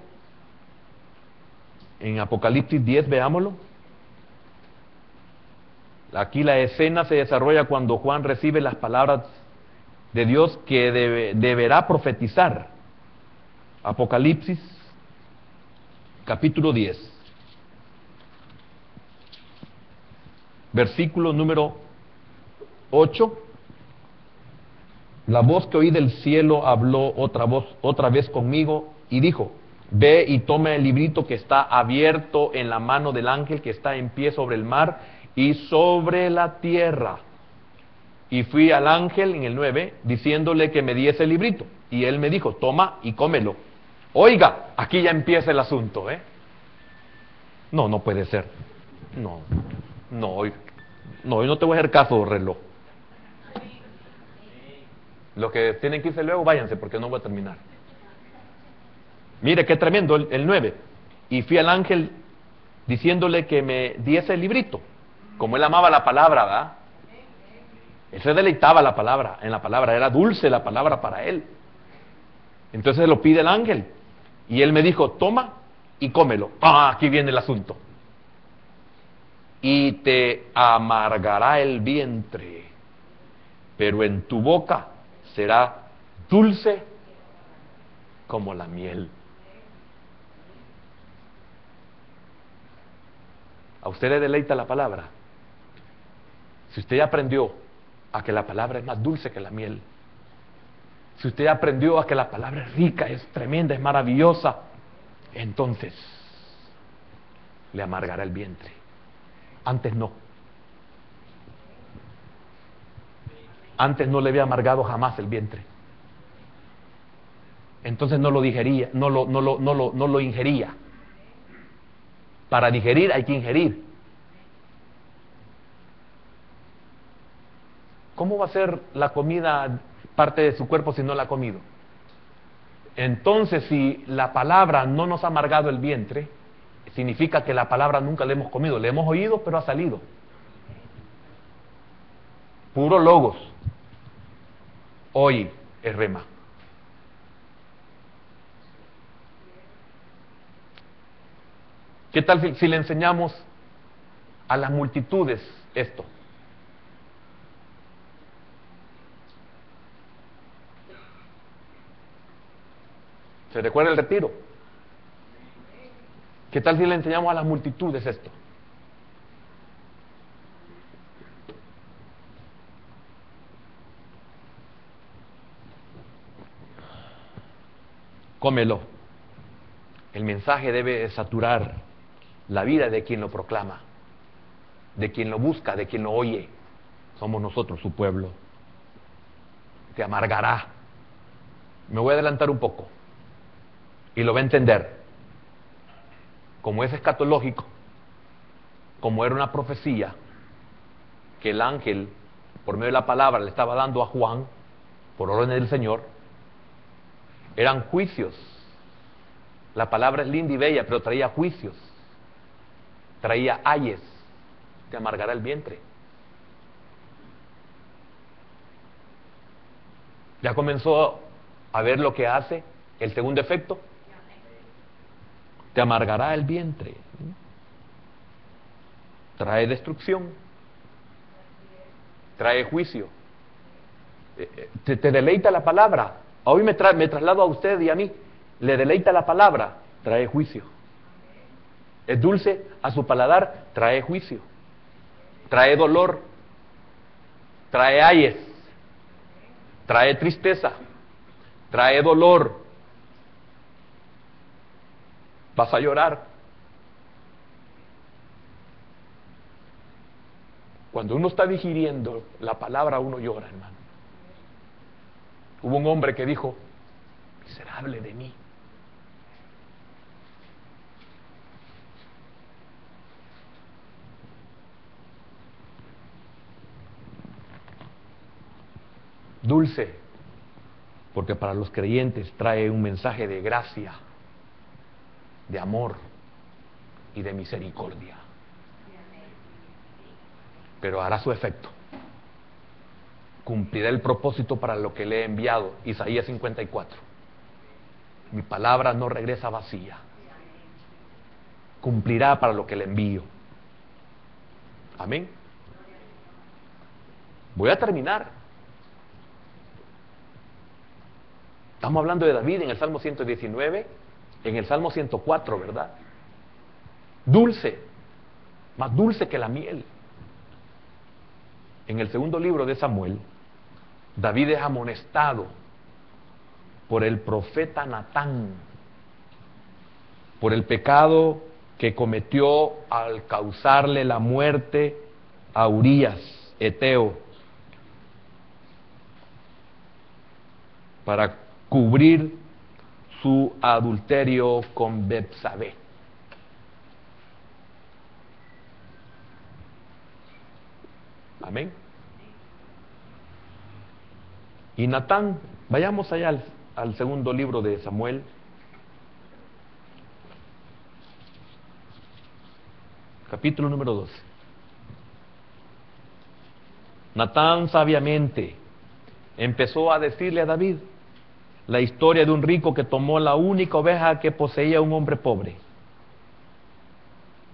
en Apocalipsis 10, veámoslo. Aquí la escena se desarrolla cuando Juan recibe las palabras de Dios que deberá profetizar. Apocalipsis, capítulo 10, versículo número 8. La voz que oí del cielo habló otra vez conmigo y dijo: ve y toma el librito que está abierto en la mano del ángel que está en pie sobre el mar y sobre la tierra. Y fui al ángel, en el 9, diciéndole que me diese el librito. Y él me dijo: toma y cómelo. Oiga, aquí ya empieza el asunto, ¿eh? No puede ser. Hoy no te voy a hacer caso, reloj. Los que tienen que irse luego, váyanse, porque no voy a terminar. Mire qué tremendo, el 9. Y fui al ángel diciéndole que me diese el librito. Como él amaba la palabra, ¿verdad? Él se deleitaba en la palabra, era dulce la palabra para él. Entonces lo pide el ángel. Y él me dijo: toma y cómelo. Aquí viene el asunto. y te amargará el vientre, pero en tu boca será dulce como la miel. ¿A usted le deleita la palabra? Si usted ya aprendió a que la palabra es más dulce que la miel, si usted aprendió a que la palabra es rica, es tremenda, es maravillosa, entonces le amargará el vientre. Antes no. Antes no le había amargado jamás el vientre. Entonces no lo digería, no lo ingería. Para digerir hay que ingerir. ¿Cómo va a ser la comida parte de su cuerpo si no la ha comido? Entonces, si la palabra no nos ha amargado el vientre, significa que la palabra nunca la hemos comido. La hemos oído, pero ha salido. Puro logos. Hoy es rema. ¿Qué tal si le enseñamos a las multitudes esto? ¿Se recuerda el retiro? ¿Qué tal si le enseñamos a las multitudes esto? Cómelo. El mensaje debe saturar la vida de quien lo proclama, de quien lo busca, de quien lo oye. Somos nosotros, su pueblo. Te amargará. Me voy a adelantar un poco y lo va a entender. Como es escatológico, como era una profecía que el ángel, por medio de la palabra, le estaba dando a Juan, por orden del Señor, eran juicios. La palabra es linda y bella, pero traía juicios, traía ayes, te amargará el vientre. ¿Ya comenzó a ver lo que hace el segundo efecto? Te amargará el vientre. Trae destrucción, trae juicio. Te deleita la palabra. Hoy me traslado a usted y a mí. Le deleita la palabra, trae juicio. Es dulce a su paladar, trae juicio. Trae dolor, trae ayes, trae tristeza, trae dolor. Vas a llorar. Cuando uno está digiriendo la palabra, uno llora, hermano. Hubo un hombre que dijo: miserable de mí. Dulce, porque para los creyentes trae un mensaje de gracia, de amor y de misericordia. Pero hará su efecto. Cumplirá el propósito para lo que le he enviado. Isaías 54. Mi palabra no regresa vacía. Cumplirá para lo que le envío. Amén. Voy a terminar. Estamos hablando de David en el Salmo 119, en el Salmo 104, ¿verdad? Dulce, más dulce que la miel. En el segundo libro de Samuel, David es amonestado por el profeta Natán, por el pecado que cometió al causarle la muerte a Urías, Eteo, para cubrir su adulterio con Betsabé. Amén. Y Natán, vayamos allá al segundo libro de Samuel. Capítulo número 12. Natán sabiamente empezó a decirle a David la historia de un rico que tomó la única oveja que poseía un hombre pobre.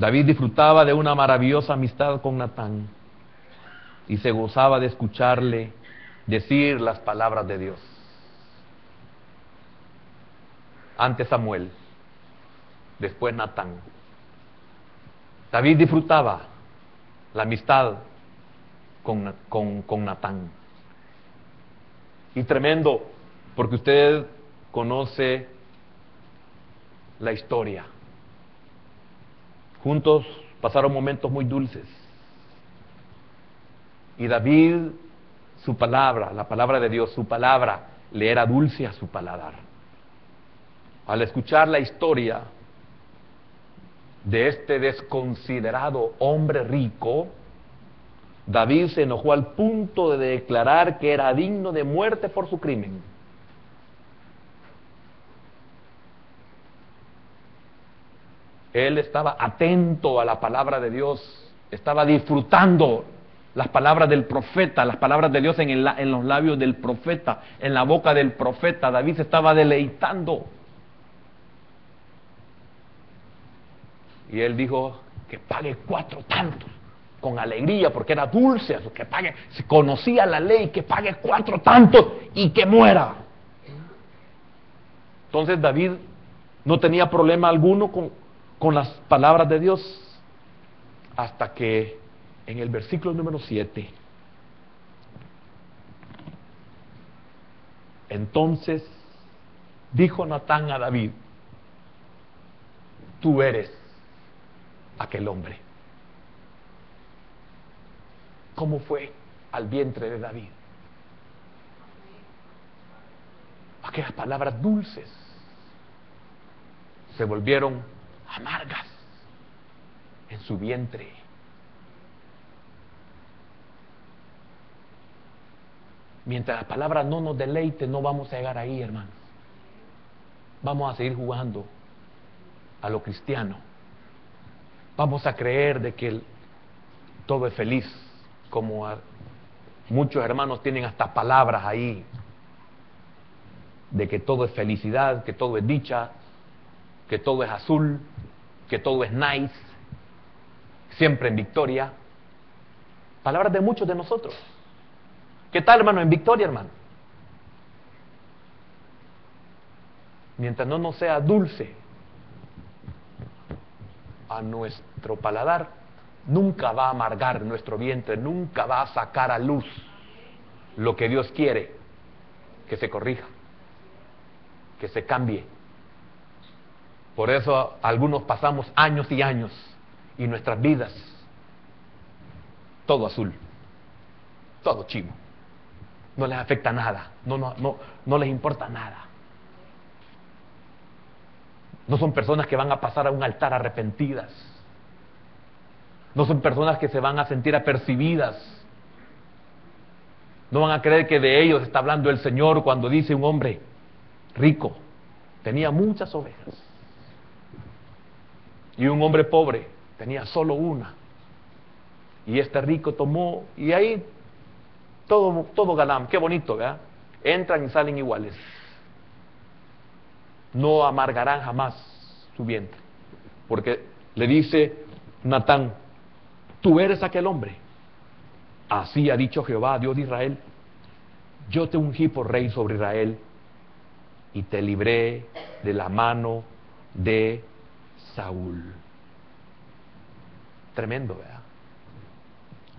David disfrutaba de una maravillosa amistad con Natán y se gozaba de escucharle decir las palabras de Dios. Antes Samuel, después Natán. David disfrutaba la amistad con Natán. Y tremendo, porque usted conoce la historia. Juntos pasaron momentos muy dulces. Y David, su palabra, la palabra de Dios, su palabra, le era dulce a su paladar. Al escuchar la historia de este desconsiderado hombre rico, David se enojó al punto de declarar que era digno de muerte por su crimen. Él estaba atento a la palabra de Dios, estaba disfrutando las palabras del profeta, las palabras de Dios en los labios del profeta, en la boca del profeta. David se estaba deleitando. Y él dijo que pague 4 tantos, con alegría, porque era dulce, que pague, si conocía la ley, que pague 4 tantos y que muera. Entonces David no tenía problema alguno con las palabras de Dios, hasta que en el versículo número 7, entonces dijo Natán a David: tú eres aquel hombre. ¿Cómo fue al vientre de David? Aquellas palabras dulces se volvieron amargas en su vientre. Mientras las palabras no nos deleiten, no vamos a llegar ahí, hermanos. Vamos a seguir jugando a lo cristiano. Vamos a creer de que todo es feliz, como muchos hermanos tienen hasta palabras ahí de que todo es felicidad, que todo es dicha, que todo es azul, que todo es nice, siempre en victoria. Palabras de muchos de nosotros. ¿Qué tal, hermano? En victoria, hermano. Mientras no nos sea dulce a nuestro paladar, nunca va a amargar nuestro vientre, nunca va a sacar a luz lo que Dios quiere que se corrija, que se cambie. Por eso algunos pasamos años y años y nuestras vidas todo azul, todo chivo, no les afecta nada, no les importa nada. No son personas que van a pasar a un altar arrepentidas. No son personas que se van a sentir apercibidas. No van a creer que de ellos está hablando el Señor cuando dice: un hombre rico tenía muchas ovejas y un hombre pobre tenía solo una. Y este rico tomó, y ahí todo galán, qué bonito, ¿verdad? Entran y salen iguales. No amargarán jamás su vientre, porque le dice Natán: tú eres aquel hombre. Así ha dicho Jehová, Dios de Israel: yo te ungí por rey sobre Israel y te libré de la mano de Saúl. Tremendo, ¿verdad?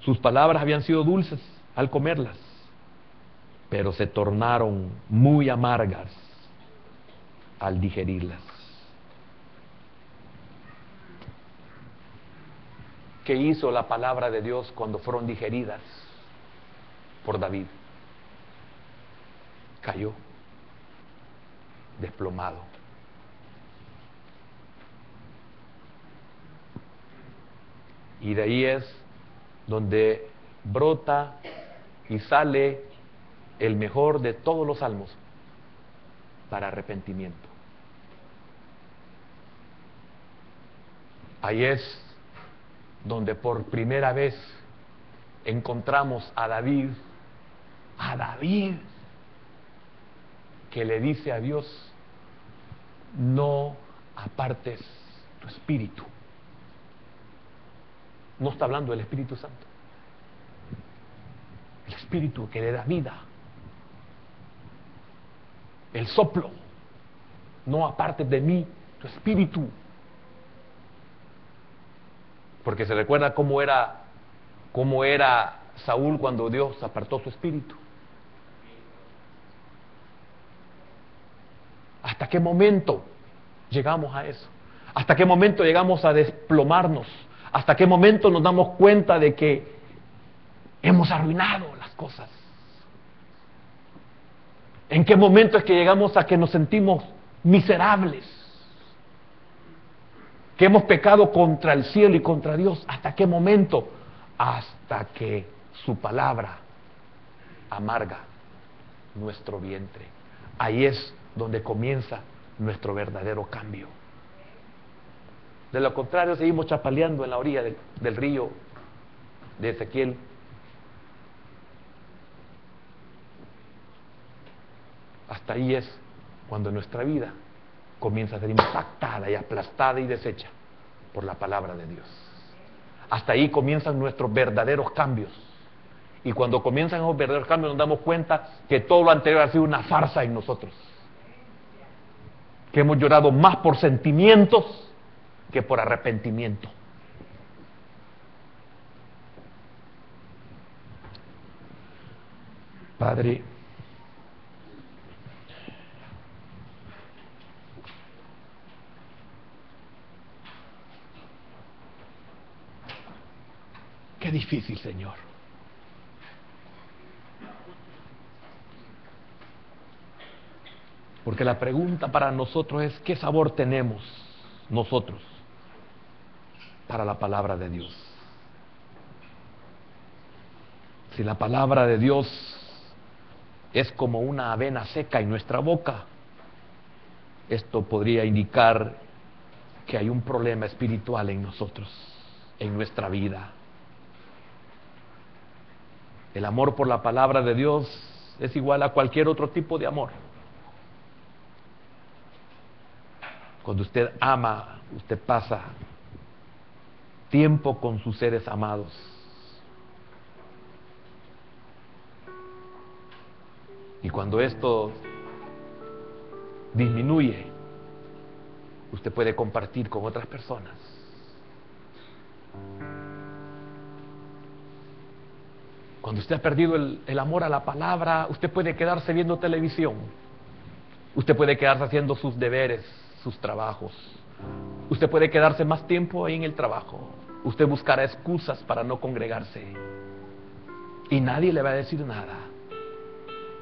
Sus palabras habían sido dulces al comerlas, pero se tornaron muy amargas al digerirlas. ¿Qué hizo la palabra de Dios cuando fueron digeridas por David? Cayó desplomado. Y de ahí es donde brota y sale el mejor de todos los salmos para arrepentimiento. Ahí es donde por primera vez encontramos a David que le dice a Dios: no apartes tu espíritu. No está hablando del Espíritu Santo. El Espíritu que le da vida. El soplo. No apartes de mí tu espíritu. Porque se recuerda cómo era Saúl cuando Dios apartó su espíritu. ¿Hasta qué momento llegamos a eso? ¿Hasta qué momento llegamos a desplomarnos? ¿Hasta qué momento nos damos cuenta de que hemos arruinado las cosas? ¿En qué momento es que llegamos a que nos sentimos miserables? Que hemos pecado contra el cielo y contra Dios. ¿Hasta qué momento? Hasta que su palabra amarga nuestro vientre. Ahí es donde comienza nuestro verdadero cambio. De lo contrario, seguimos chapaleando en la orilla del río de Ezequiel. Hasta ahí es cuando nuestra vida comienza a ser impactada y aplastada y deshecha por la palabra de Dios. Hasta ahí comienzan nuestros verdaderos cambios. Y cuando comienzan esos verdaderos cambios nos damos cuenta que todo lo anterior ha sido una farsa en nosotros. Que hemos llorado más por sentimientos que por arrepentimiento. Padre, qué difícil, Señor. Porque la pregunta para nosotros es: ¿qué sabor tenemos nosotros para la palabra de Dios? Si la palabra de Dios es como una avena seca en nuestra boca, esto podría indicar que hay un problema espiritual en nosotros, en nuestra vida. El amor por la palabra de Dios es igual a cualquier otro tipo de amor. Cuando usted ama, usted pasa tiempo con sus seres amados. Y cuando esto disminuye, usted puede compartir con otras personas. Cuando usted ha perdido el amor a la palabra, usted puede quedarse viendo televisión. Usted puede quedarse haciendo sus deberes, sus trabajos. Usted puede quedarse más tiempo ahí en el trabajo. Usted buscará excusas para no congregarse. Y nadie le va a decir nada.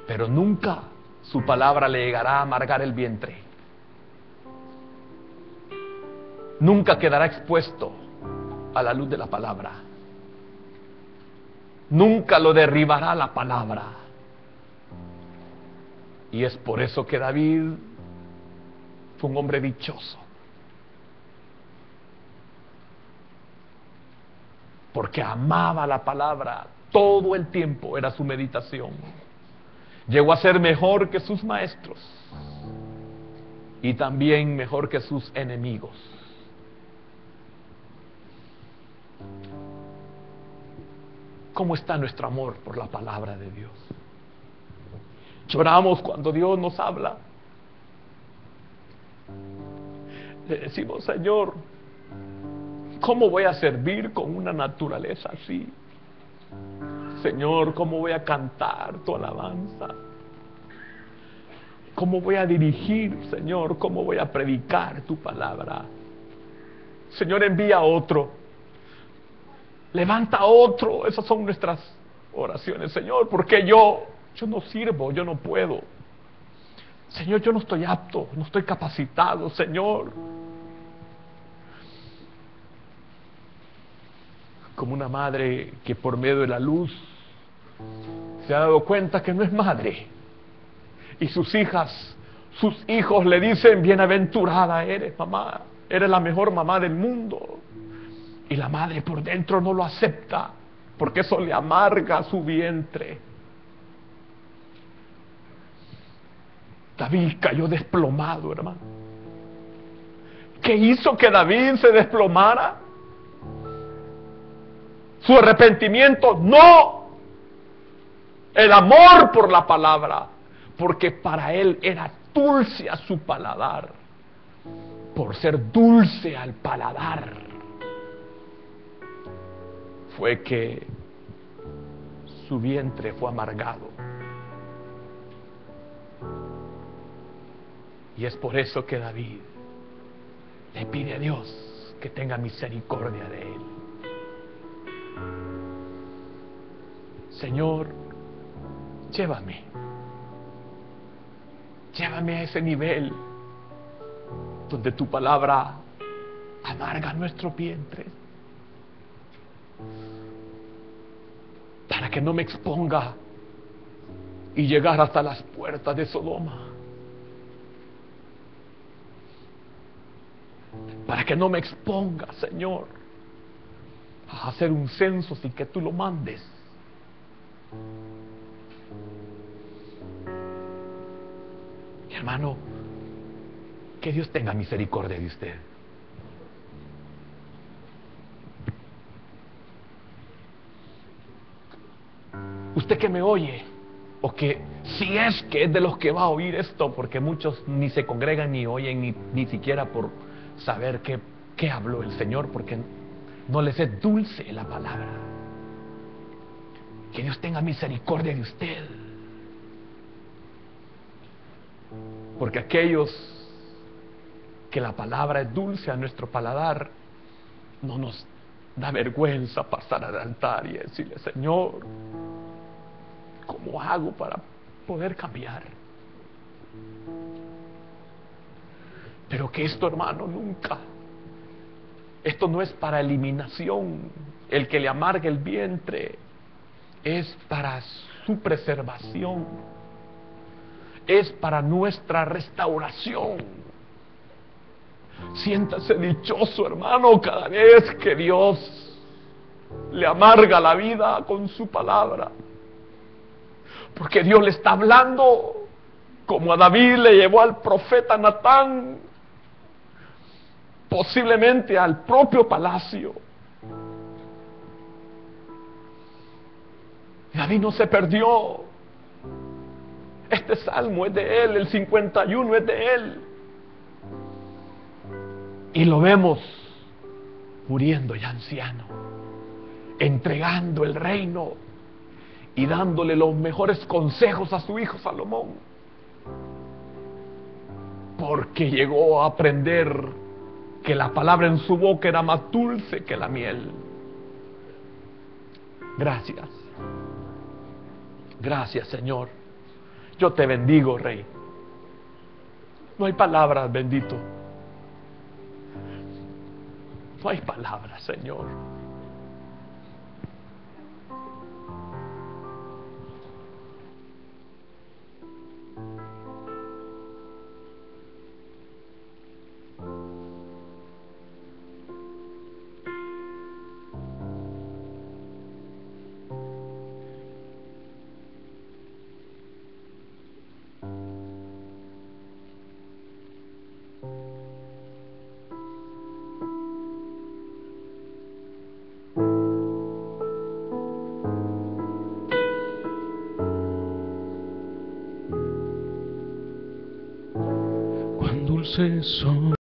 Pero nunca su palabra le llegará a amargar el vientre. Nunca quedará expuesto a la luz de la palabra. Nunca lo derribará la palabra. Y es por eso que David fue un hombre dichoso. Porque amaba la palabra. Todo el tiempo era su meditación. Llegó a ser mejor que sus maestros. Y también mejor que sus enemigos. ¿Cómo está nuestro amor por la palabra de Dios? Lloramos cuando Dios nos habla. Le decimos: Señor, ¿cómo voy a servir con una naturaleza así? Señor, ¿cómo voy a cantar tu alabanza? ¿Cómo voy a dirigir, Señor? ¿Cómo voy a predicar tu palabra? Señor, envía a otro. Levanta a otro. Esas son nuestras oraciones. Señor, porque yo no sirvo, yo no puedo. Señor, yo no estoy apto, no estoy capacitado, Señor. Como una madre que por medio de la luz se ha dado cuenta que no es madre. Y sus hijos le dicen: bienaventurada eres, mamá, eres la mejor mamá del mundo. Y la madre por dentro no lo acepta, porque eso le amarga su vientre. David cayó desplomado, hermano. ¿Qué hizo que David se desplomara? su arrepentimiento, no, el amor por la palabra, porque para él era dulce a su paladar. Por ser dulce al paladar, fue que su vientre fue amargado. Y es por eso que David le pide a Dios que tenga misericordia de él. Señor, llévame a ese nivel donde tu palabra amarga nuestro vientre, para que no me exponga y llegar hasta las puertas de Sodoma, para que no me exponga, Señor, a hacer un censo sin que tú lo mandes. Mi hermano, que Dios tenga misericordia de usted. Usted que me oye, o que si es que es de los que va a oír esto, porque muchos ni se congregan ni oyen ni siquiera por saber qué habló el Señor, porque no les es dulce la palabra. Que Dios tenga misericordia de usted, porque aquellos que la palabra es dulce a nuestro paladar, no nos da vergüenza pasar al altar y decirle: Señor, ¿cómo hago para poder cambiar? Pero que esto, hermano, nunca, esto no es para eliminación. El que le amargue el vientre es para su preservación, es para nuestra restauración. Siéntase dichoso, hermano, cada vez que Dios le amarga la vida con su palabra, porque Dios le está hablando, como a David le llevó al profeta Natán, posiblemente al propio palacio. David no se perdió. Este salmo es de él, el 51 es de él. Y lo vemos muriendo ya anciano, entregando el reino y dándole los mejores consejos a su hijo Salomón, porque llegó a aprender que la palabra en su boca era más dulce que la miel. Gracias. Gracias, Señor. Yo te bendigo, Rey. No hay palabras, bendito. No hay palabras, Señor. Dulces son